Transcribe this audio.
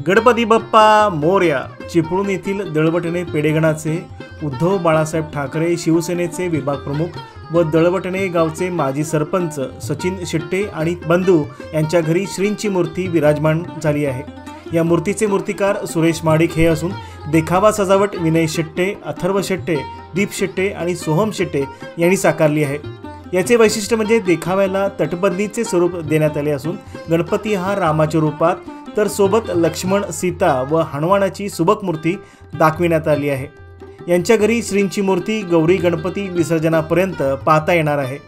गणपती बाप्पा मोरया। चिपळूण येथील दळवटणे पेडेगणाचे उद्धव बाळासाहेब ठाकरे शिवसेनेचे विभाग प्रमुख व दळवटणे गावचे माजी सरपंच सचिन शेट्टे आणि बंधू यांच्या घरी श्रींची मूर्ती विराजमान झाली आहे। या मूर्तीचे मूर्तिकार सुरेश माडिक हे असून देखावा सजावट विनय शेट्टे, अथर्व शेट्टे, दीप शेट्टे आणि सोहम शेट्टे यांनी साकारली आहे। याचे वैशिष्ट्य म्हणजे देखाव्याला तटबंदीचे स्वरूप देण्यात आले असून गणपती हा रामाच्या रूपात तर सोबत लक्ष्मण, सीता व हनुमानाची सुबक मूर्ती दाखविण्यात आली आहे। यांच्या घरी श्रींची मूर्ती गौरी गणपती विसर्जनापर्यंत पाहता येणार आहे।